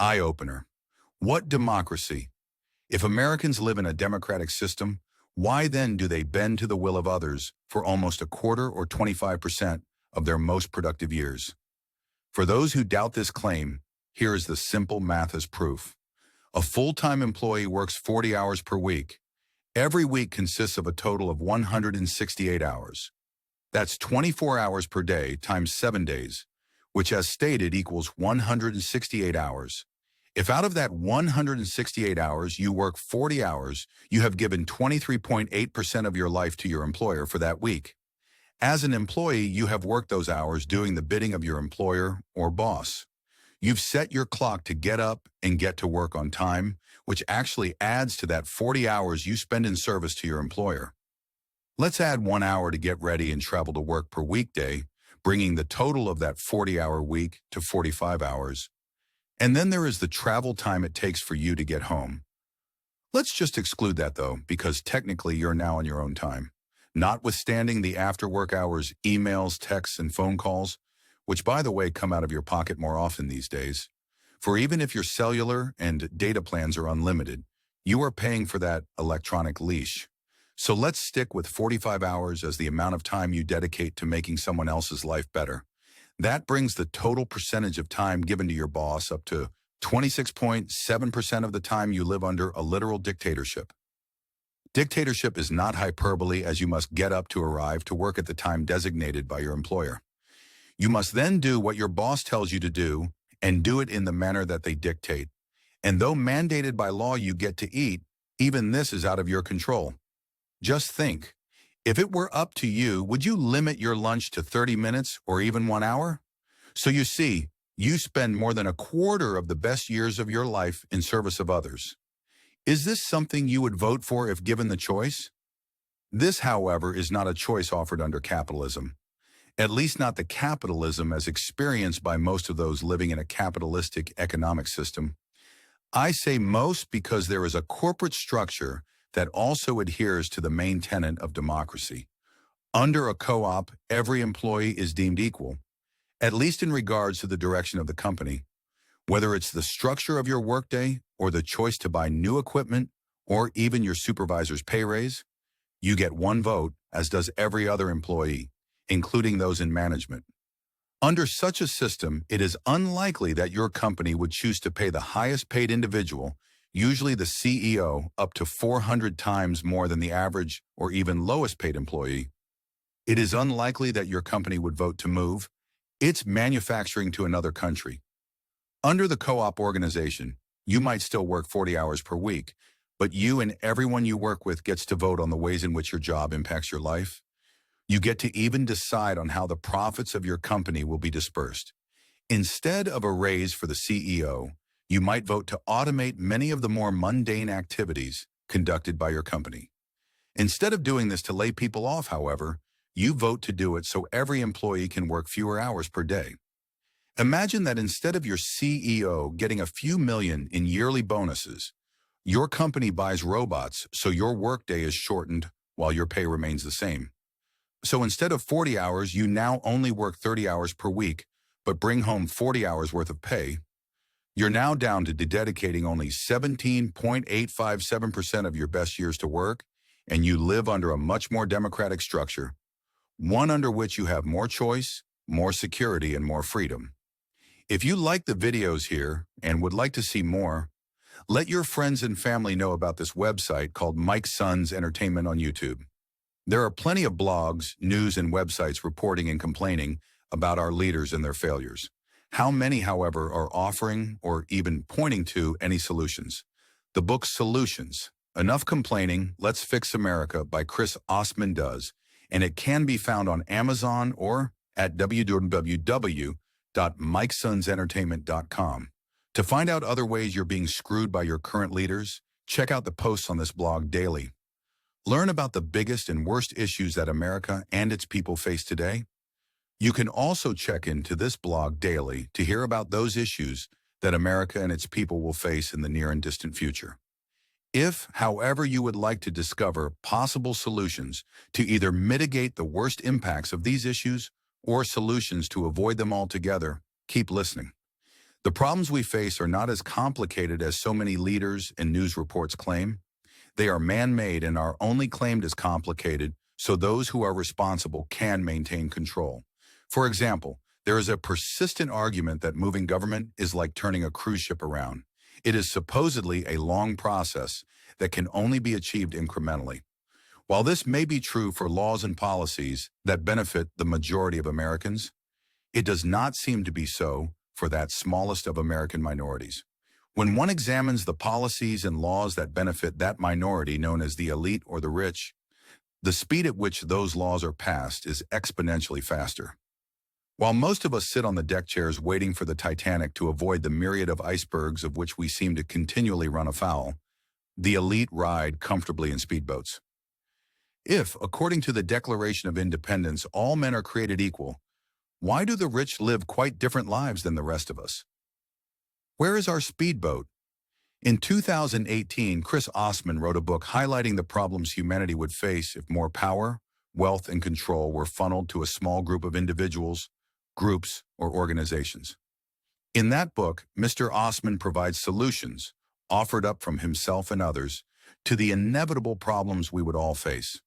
Eye-opener. What democracy? If Americans live in a democratic system, why then do they bend to the will of others for almost a quarter or 25% of their most productive years? For those who doubt this claim, here is the simple math as proof. A full-time employee works 40 hours per week. Every week consists of a total of 168 hours. That's 24 hours per day times 7 days, which as stated equals 168 hours. If out of that 168 hours you work 40 hours, you have given 23.8% of your life to your employer for that week. As an employee, you have worked those hours doing the bidding of your employer or boss. You've set your clock to get up and get to work on time, which actually adds to that 40 hours you spend in service to your employer. Let's add 1 hour to get ready and travel to work per weekday, bringing the total of that 40-hour week to 45 hours. And then there is the travel time it takes for you to get home. Let's just exclude that though, because technically you're now on your own time. Notwithstanding the after-work hours, emails, texts, and phone calls, which by the way come out of your pocket more often these days. For even if your cellular and data plans are unlimited, you are paying for that electronic leash. So let's stick with 45 hours as the amount of time you dedicate to making someone else's life better. That brings the total percentage of time given to your boss up to 26.7% of the time you live under a literal dictatorship. Dictatorship is not hyperbole, as you must get up to arrive to work at the time designated by your employer. You must then do what your boss tells you to do and do it in the manner that they dictate. And though mandated by law you get to eat, even this is out of your control. Just think, if it were up to you, would you limit your lunch to 30 minutes or even 1 hour? So you see, you spend more than a quarter of the best years of your life in service of others. Is this something you would vote for if given the choice? This, however, is not a choice offered under capitalism. At least not the capitalism as experienced by most of those living in a capitalistic economic system. I say most because there is a corporate structure that also adheres to the main tenet of democracy. Under a co-op, every employee is deemed equal, at least in regards to the direction of the company. Whether it's the structure of your workday or the choice to buy new equipment or even your supervisor's pay raise, you get one vote, as does every other employee, including those in management. Under such a system, it is unlikely that your company would choose to pay the highest paid individual, usually the CEO, up to 400 times more than the average or even lowest paid employee. It is unlikely that your company would vote to move its manufacturing to another country. Under the co-op organization, you might still work 40 hours per week, but you and everyone you work with gets to vote on the ways in which your job impacts your life. You get to even decide on how the profits of your company will be dispersed. Instead of a raise for the CEO, you might vote to automate many of the more mundane activities conducted by your company. Instead of doing this to lay people off, however, you vote to do it so every employee can work fewer hours per day. Imagine that instead of your CEO getting a few million in yearly bonuses, your company buys robots so your workday is shortened while your pay remains the same. So instead of 40 hours, you now only work 30 hours per week, but bring home 40 hours worth of pay. You're now down to dedicating only 17.857% of your best years to work, and you live under a much more democratic structure, one under which you have more choice, more security, and more freedom. If you like the videos here and would like to see more, let your friends and family know about this website called Mike's Sons Entertainment on YouTube. There are plenty of blogs, news, and websites reporting and complaining about our leaders and their failures. How many, however, are offering or even pointing to any solutions? The book Solutions, Enough Complaining, Let's Fix America by Chris Osman does, and it can be found on Amazon or at www.mikesonsentertainment.com. To find out other ways you're being screwed by your current leaders, check out the posts on this blog daily. Learn about the biggest and worst issues that America and its people face today. You can also check into this blog daily to hear about those issues that America and its people will face in the near and distant future. If, however, you would like to discover possible solutions to either mitigate the worst impacts of these issues or solutions to avoid them altogether, keep listening. The problems we face are not as complicated as so many leaders and news reports claim. They are man-made and are only claimed as complicated so those who are responsible can maintain control. For example, there is a persistent argument that moving government is like turning a cruise ship around. It is supposedly a long process that can only be achieved incrementally. While this may be true for laws and policies that benefit the majority of Americans, it does not seem to be so for that smallest of American minorities. When one examines the policies and laws that benefit that minority known as the elite or the rich, the speed at which those laws are passed is exponentially faster. While most of us sit on the deck chairs waiting for the Titanic to avoid the myriad of icebergs of which we seem to continually run afoul, the elite ride comfortably in speedboats. If, according to the Declaration of Independence, all men are created equal, why do the rich live quite different lives than the rest of us? Where is our speedboat? In 2018, Chris Osman wrote a book highlighting the problems humanity would face if more power, wealth, and control were funneled to a small group of individuals, groups, or organizations. In that book, Mr. Osman provides solutions, offered up from himself and others, to the inevitable problems we would all face.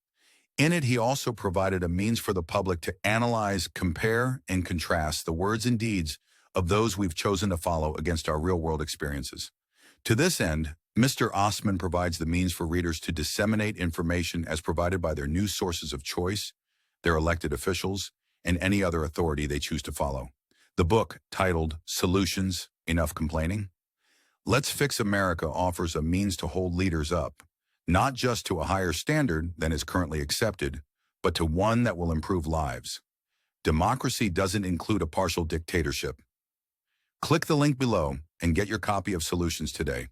In it, he also provided a means for the public to analyze, compare, and contrast the words and deeds of those we've chosen to follow against our real-world experiences. To this end, Mr. Osman provides the means for readers to disseminate information as provided by their news sources of choice, their elected officials, and any other authority they choose to follow. The book, titled Solutions, Enough Complaining? Let's Fix America offers a means to hold leaders up, not just to a higher standard than is currently accepted, but to one that will improve lives. Democracy doesn't include a partial dictatorship. Click the link below and get your copy of Solutions today.